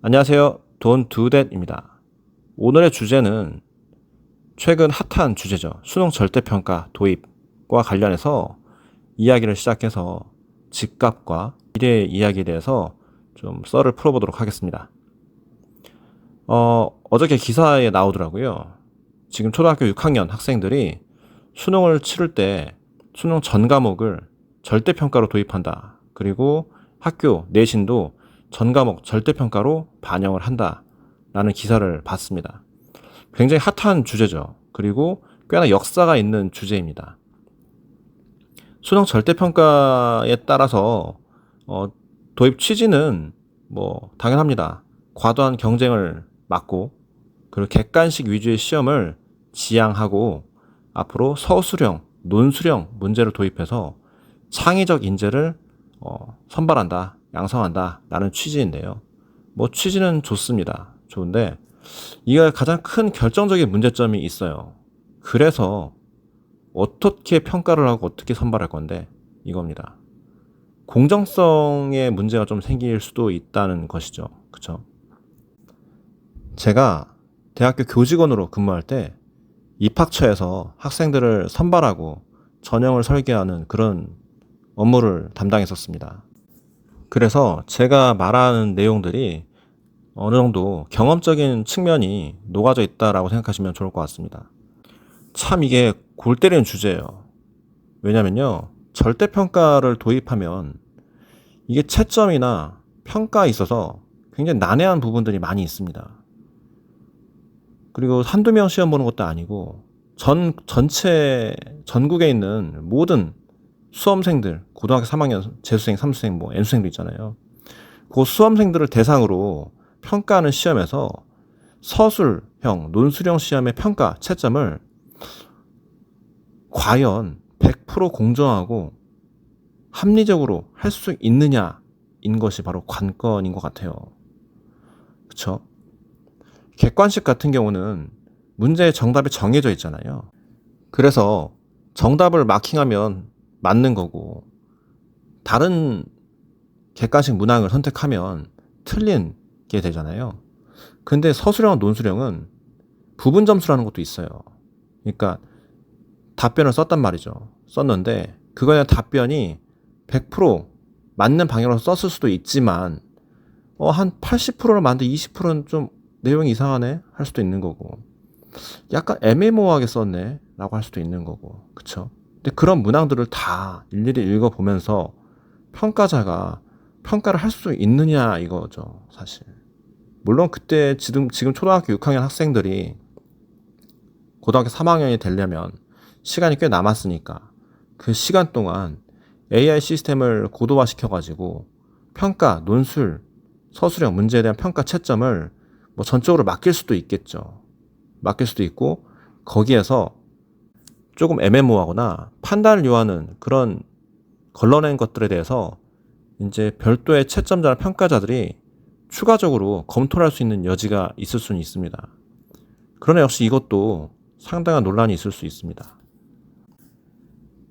안녕하세요. 돈두댓입니다. 오늘의 주제는 최근 핫한 주제죠. 수능 절대평가 도입과 관련해서 이야기를 시작해서 집값과 미래의 이야기에 대해서 좀 썰을 풀어보도록 하겠습니다. 어저께 기사에 나오더라고요. 지금 초등학교 6학년 학생들이 수능을 치를 때 수능 전 과목을 절대평가로 도입한다. 그리고 학교 내신도 전 과목 절대평가로 반영을 한다라는 기사를 봤습니다. 굉장히 핫한 주제죠. 그리고 꽤나 역사가 있는 주제입니다. 수능 절대평가에 따라서 도입 취지는 뭐 당연합니다. 과도한 경쟁을 막고 그리고 객관식 위주의 시험을 지향하고 앞으로 서술형, 논술형 문제를 도입해서 창의적 인재를 선발한다, 양성한다 라는 취지인데요. 뭐 취지는 좋습니다. 좋은데 이게 가장 큰 결정적인 문제점이 있어요. 그래서 어떻게 평가를 하고 어떻게 선발할 건데 이겁니다. 공정성에 문제가 좀 생길 수도 있다는 것이죠. 그쵸? 제가 대학교 교직원으로 근무할 때 입학처에서 학생들을 선발하고 전형을 설계하는 그런 업무를 담당했었습니다. 그래서 제가 말하는 내용들이 어느 정도 경험적인 측면이 녹아져 있다라고 생각하시면 좋을 것 같습니다. 참 이게 골 때리는 주제예요. 왜냐면요. 절대평가를 도입하면 이게 채점이나 평가에 있어서 굉장히 난해한 부분들이 많이 있습니다. 그리고 한두 명 시험 보는 것도 아니고 전체 전국에 있는 모든 수험생들, 고등학교 3학년 재수생, 삼수생, 뭐 N수생도 있잖아요. 그 수험생들을 대상으로 평가하는 시험에서 서술형, 논술형 시험의 평가 채점을 과연 100% 공정하고 합리적으로 할 수 있느냐인 것이 바로 관건인 것 같아요. 그쵸? 객관식 같은 경우는 문제의 정답이 정해져 있잖아요. 그래서 정답을 마킹하면 맞는 거고 다른 객관식 문항을 선택하면 틀린 게 되잖아요. 근데 서술형, 논술형은 부분 점수라는 것도 있어요. 그러니까 답변을 썼단 말이죠. 썼는데 그거에 대한 답변이 100% 맞는 방향으로 썼을 수도 있지만 한 80%를 맞는데 20%는 좀 내용이 이상하네 할 수도 있는 거고 약간 애매모호하게 썼네 라고 할 수도 있는 거고 그쵸? 근데 그런 문항들을 다 일일이 읽어보면서 평가자가 평가를 할 수 있느냐 이거죠 사실. 물론 그때 지금 초등학교 6학년 학생들이 고등학교 3학년이 되려면 시간이 꽤 남았으니까 그 시간 동안 AI 시스템을 고도화시켜가지고 평가, 논술, 서술형 문제에 대한 평가 채점을 뭐 전적으로 맡길 수도 있겠죠. 맡길 수도 있고 거기에서 조금 애매모호하거나 판단을 요하는 그런 걸러낸 것들에 대해서 이제 별도의 채점자나 평가자들이 추가적으로 검토를 할 수 있는 여지가 있을 수는 있습니다. 그러나 역시 이것도 상당한 논란이 있을 수 있습니다.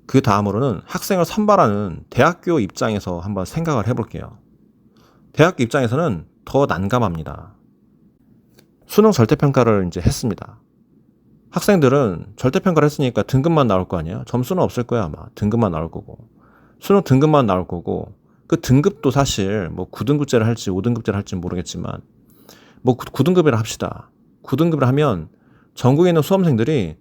그 다음으로는 학생을 선발하는 대학교 입장에서 한번 생각을 해볼게요. 대학교 입장에서는 더 난감합니다. 수능 절대평가를 이제 했습니다. 학생들은 절대평가를 했으니까 등급만 나올 거 아니에요? 점수는 없을 거야, 아마. 등급만 나올 거고. 수능 등급만 나올 거고, 그 등급도 사실 뭐 9등급제를 할지 5등급제를 할지 모르겠지만, 뭐 9등급이라 합시다. 9등급을 하면 전국에 있는 수험생들이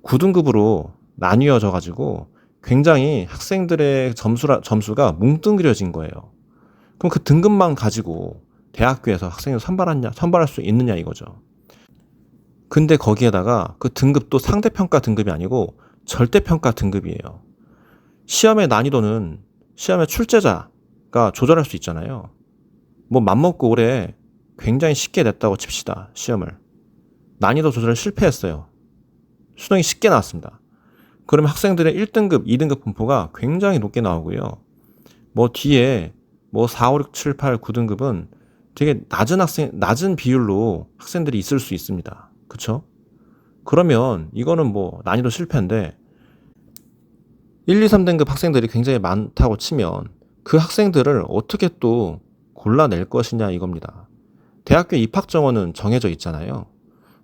9등급으로 나뉘어져 가지고 굉장히 학생들의 점수가 뭉뚱그려진 거예요. 그럼 그 등급만 가지고 대학교에서 학생을 선발할 수 있느냐 이거죠. 근데 거기에다가 그 등급도 상대평가 등급이 아니고 절대평가 등급이에요. 시험의 난이도는 시험의 출제자가 조절할 수 있잖아요. 뭐 맘먹고 올해 굉장히 쉽게 냈다고 칩시다. 시험을. 난이도 조절에 실패했어요. 수능이 쉽게 나왔습니다. 그러면 학생들의 1등급, 2등급 분포가 굉장히 높게 나오고요. 뭐 뒤에 뭐 4, 5, 6, 7, 8, 9등급은 되게 낮은 비율로 학생들이 있을 수 있습니다. 그쵸? 그러면 이거는 뭐 난이도 실패인데 1, 2, 3등급 학생들이 굉장히 많다고 치면 그 학생들을 어떻게 또 골라낼 것이냐 이겁니다. 대학교 입학 정원은 정해져 있잖아요.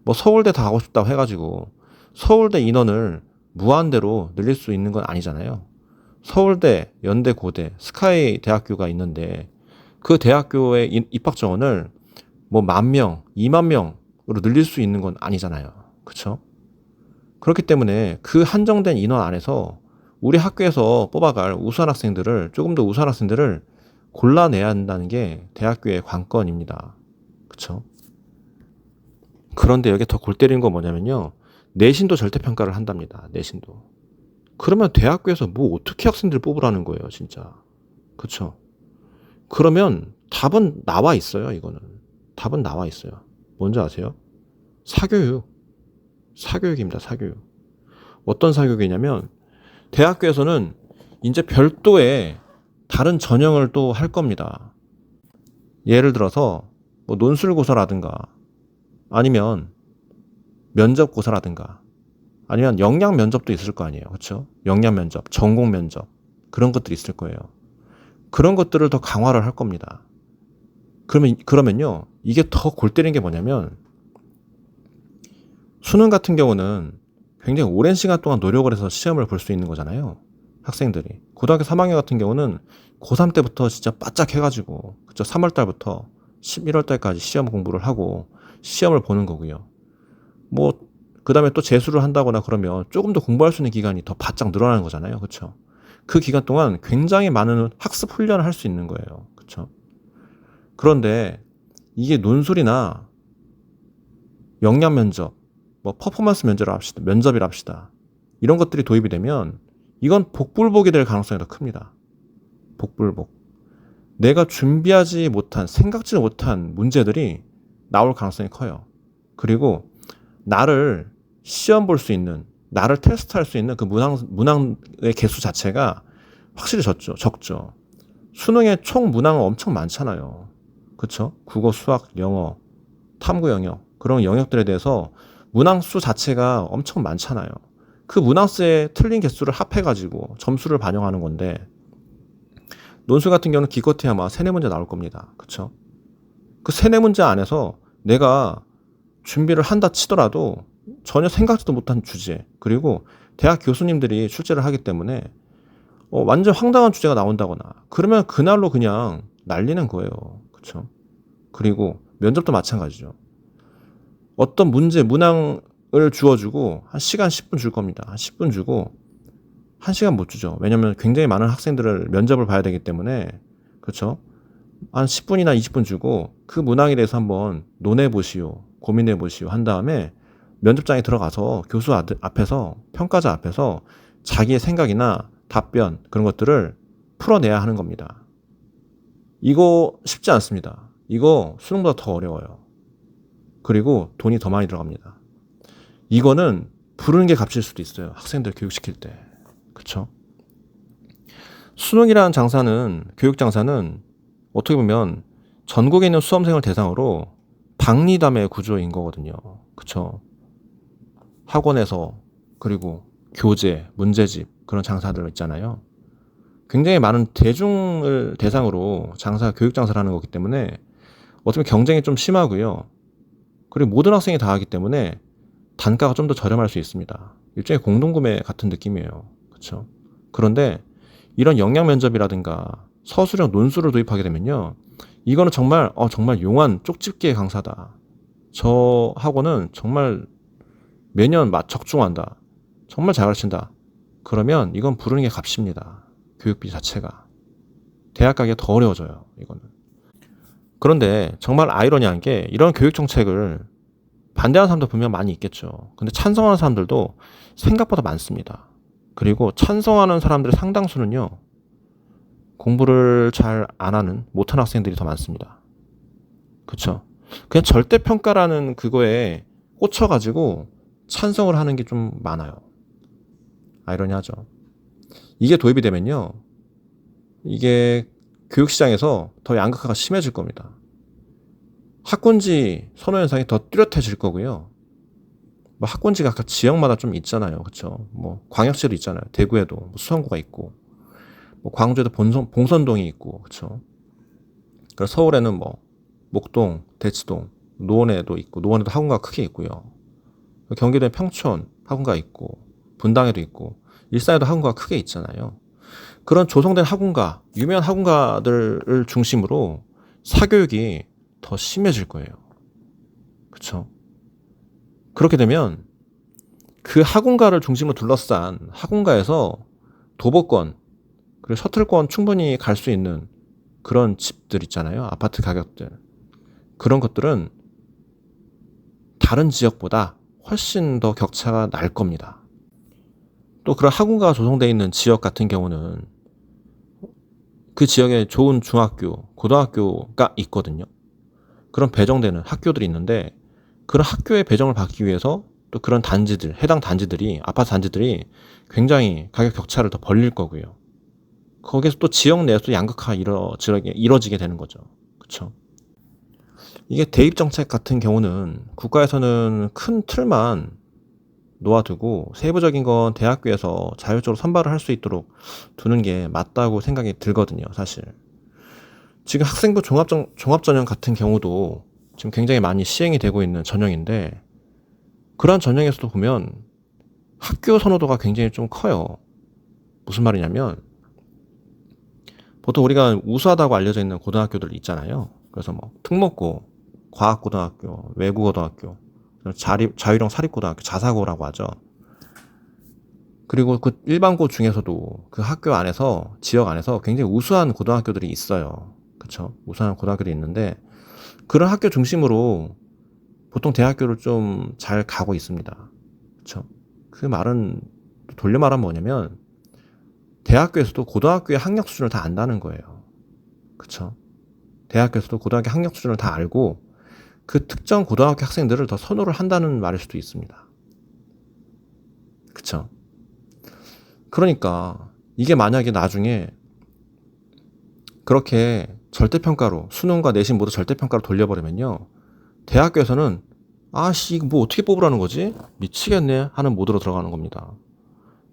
뭐 서울대 다 가고 싶다고 해가지고 서울대 인원을 무한대로 늘릴 수 있는 건 아니잖아요. 서울대, 연대, 고대, 스카이 대학교가 있는데 그 대학교의 입학 정원을 뭐 10,000명, 20,000명으로 늘릴 수 있는 건 아니잖아요. 그쵸? 그렇기 때문에 그 한정된 인원 안에서 우리 학교에서 뽑아갈 우수한 학생들을, 조금 더 우수한 학생들을 골라내야 한다는 게 대학교의 관건입니다. 그쵸? 그런데 여기 더 골 때리는 건 뭐냐면요. 내신도 절대평가를 한답니다. 내신도. 그러면 대학교에서 뭐 어떻게 학생들 뽑으라는 거예요, 진짜. 그쵸? 그러면 답은 나와 있어요, 이거는. 답은 나와 있어요. 뭔지 아세요? 사교육. 사교육입니다, 사교육. 어떤 사교육이냐면, 대학교에서는 이제 별도의 다른 전형을 또 할 겁니다. 예를 들어서, 뭐 논술고사라든가, 아니면 면접고사라든가, 아니면 역량 면접도 있을 거 아니에요. 그렇죠? 역량 면접, 전공 면접, 그런 것들이 있을 거예요. 그런 것들을 더 강화를 할 겁니다. 그러면요, 이게 더 골 때리는 게 뭐냐면, 수능 같은 경우는 굉장히 오랜 시간 동안 노력을 해서 시험을 볼 수 있는 거잖아요. 학생들이. 고등학교 3학년 같은 경우는 고3 때부터 진짜 바짝 해가지고, 그쵸? 3월 달부터 11월 달까지 시험 공부를 하고 시험을 보는 거고요. 뭐, 그 다음에 또 재수를 한다거나 그러면 조금 더 공부할 수 있는 기간이 더 바짝 늘어나는 거잖아요. 그쵸? 그 기간 동안 굉장히 많은 학습 훈련을 할 수 있는 거예요. 그쵸? 그런데 이게 논술이나 역량 면접, 뭐 퍼포먼스 면접이라 합시다. 이런 것들이 도입이 되면 이건 복불복이 될 가능성이 더 큽니다. 복불복. 내가 준비하지 못한, 생각지 못한 문제들이 나올 가능성이 커요. 그리고 나를 시험 볼 수 있는, 나를 테스트할 수 있는 그 문항의 개수 자체가 확실히 적죠. 수능에 총 문항은 엄청 많잖아요. 그쵸? 국어, 수학, 영어, 탐구 영역, 그런 영역들에 대해서 문항수 자체가 엄청 많잖아요. 그 문항수의 틀린 개수를 합해가지고 점수를 반영하는 건데, 논술 같은 경우는 기껏해야 아마 3-4문제 나올 겁니다. 그쵸? 그 3-4문제 안에서 내가 준비를 한다 치더라도 전혀 생각지도 못한 주제, 그리고 대학 교수님들이 출제를 하기 때문에 완전 황당한 주제가 나온다거나 그러면 그날로 그냥 날리는 거예요. 그쵸? 그리고 면접도 마찬가지죠. 어떤 문항을 주어주고 한 시간 10분 줄 겁니다. 한 10분 주고 1시간 못 주죠. 왜냐면 굉장히 많은 학생들을 면접을 봐야 되기 때문에. 그렇죠? 한 10분이나 20분 주고 그 문항에 대해서 한번 논해보시오, 고민해보시오 한 다음에 면접장에 들어가서 교수 앞에서, 평가자 앞에서 자기의 생각이나 답변, 그런 것들을 풀어내야 하는 겁니다. 이거 쉽지 않습니다. 이거 수능보다 더 어려워요. 그리고 돈이 더 많이 들어갑니다. 이거는 부르는 게 값일 수도 있어요. 학생들 교육시킬 때. 그쵸? 수능이라는 장사는, 교육 장사는 어떻게 보면 전국에 있는 수험생을 대상으로 박리담의 구조인 거거든요. 그쵸? 학원에서, 그리고 교재, 문제집, 그런 장사들 있잖아요. 굉장히 많은 대중을 대상으로 교육 장사를 하는 거기 때문에 어떻게 보면 경쟁이 좀 심하고요. 그리고 모든 학생이 다 하기 때문에 단가가 좀 더 저렴할 수 있습니다. 일종의 공동구매 같은 느낌이에요. 그렇죠? 그런데 이런 역량 면접이라든가 서술형 논술을 도입하게 되면요, 이거는 정말 용한 쪽집게 강사다. 저 학원은 정말 매년 적중한다. 정말 잘 가르친다. 그러면 이건 부르는 게 값입니다. 교육비 자체가. 대학 가기가 더 어려워져요. 이거는. 그런데 정말 아이러니한 게, 이런 교육 정책을 반대하는 사람도 분명 많이 있겠죠. 근데 찬성하는 사람들도 생각보다 많습니다. 그리고 찬성하는 사람들의 상당수는요, 공부를 잘 안 하는, 못하는 학생들이 더 많습니다. 그쵸? 그냥 절대평가라는 그거에 꽂혀가지고 찬성을 하는 게 좀 많아요. 아이러니하죠. 이게 도입이 되면요, 이게 교육시장에서 더 양극화가 심해질 겁니다. 학군지 선호 현상이 더 뚜렷해질 거고요. 뭐 학군지가 각 지역마다 좀 있잖아요. 그쵸? 뭐 광역시도 있잖아요. 대구에도 뭐 수성구가 있고, 뭐 광주에도 봉선동이 있고, 그쵸? 그리고 서울에는 뭐 목동, 대치동, 노원에도 있고, 노원에도 학원가 크게 있고요. 경기도에 평촌 학원가 있고, 분당에도 있고, 일산에도 학원가 크게 있잖아요. 그런 조성된 학원가, 유명한 학원가들을 중심으로 사교육이 더 심해질 거예요. 그쵸? 그렇게 되면 그 학원가를 중심으로 둘러싼 학원가에서 도보권, 그리고 셔틀권 충분히 갈 수 있는 그런 집들 있잖아요. 아파트 가격들. 그런 것들은 다른 지역보다 훨씬 더 격차가 날 겁니다. 또 그런 학원가가 조성되어 있는 지역 같은 경우는 그 지역에 좋은 중학교, 고등학교가 있거든요. 그런 배정되는 학교들이 있는데 그런 학교에 배정을 받기 위해서 또 그런 단지들, 해당 단지들이, 아파트 단지들이 굉장히 가격 격차를 더 벌릴 거고요. 거기서 또 지역 내에서 양극화가 이루어지게 되는 거죠. 그쵸? 이게 대입정책 같은 경우는 국가에서는 큰 틀만 놓아두고 세부적인 건 대학교에서 자율적으로 선발을 할 수 있도록 두는 게 맞다고 생각이 들거든요, 사실. 지금 학생부 종합전형 같은 경우도 지금 굉장히 많이 시행이 되고 있는 전형인데 그런 전형에서도 보면 학교 선호도가 굉장히 좀 커요. 무슨 말이냐면 보통 우리가 우수하다고 알려져 있는 고등학교들 있잖아요. 그래서 뭐 특목고, 과학고등학교, 외국어등학교, 자유형 사립고등학교, 자사고라고 하죠. 그리고 그 일반고 중에서도 그 학교 안에서, 지역 안에서 굉장히 우수한 고등학교들이 있어요. 그쵸? 우수한 고등학교들이 있는데 그런 학교 중심으로 보통 대학교를 좀 잘 가고 있습니다. 그쵸? 그 말은 돌려 말하면 뭐냐면 대학교에서도 고등학교의 학력 수준을 다 안다는 거예요. 그쵸? 대학교에서도 고등학교 학력 수준을 다 알고 그 특정 고등학교 학생들을 더 선호를 한다는 말일 수도 있습니다. 그쵸? 그러니까 이게 만약에 나중에 그렇게 절대평가로 수능과 내신 모두 절대평가로 돌려버리면요. 대학교에서는 아씨 이거 뭐 어떻게 뽑으라는 거지? 미치겠네 하는 모드로 들어가는 겁니다.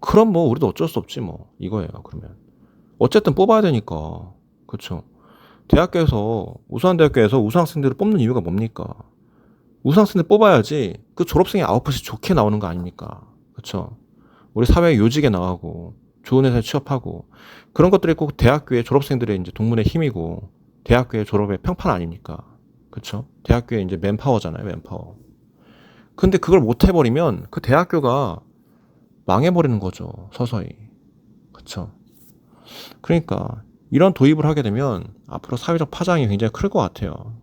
그럼 뭐 우리도 어쩔 수 없지 뭐 이거예요. 그러면 어쨌든 뽑아야 되니까 그렇죠. 대학교에서 우수한 대학교에서 우수 학생들을 뽑는 이유가 뭡니까? 우수 학생들 뽑아야지 그 졸업생이 아웃풋이 좋게 나오는 거 아닙니까? 그렇죠. 우리 사회 요직에 나가고 좋은 회사에 취업하고 그런 것들이 꼭 대학교의 졸업생들의 이제 동문의 힘이고 대학교의 졸업의 평판 아닙니까? 그렇죠. 대학교의 이제 맨파워잖아요, 맨파워. 근데 그걸 못 해버리면 그 대학교가 망해버리는 거죠, 서서히. 그쵸. 그러니까, 이런 도입을 하게 되면 앞으로 사회적 파장이 굉장히 클 것 같아요.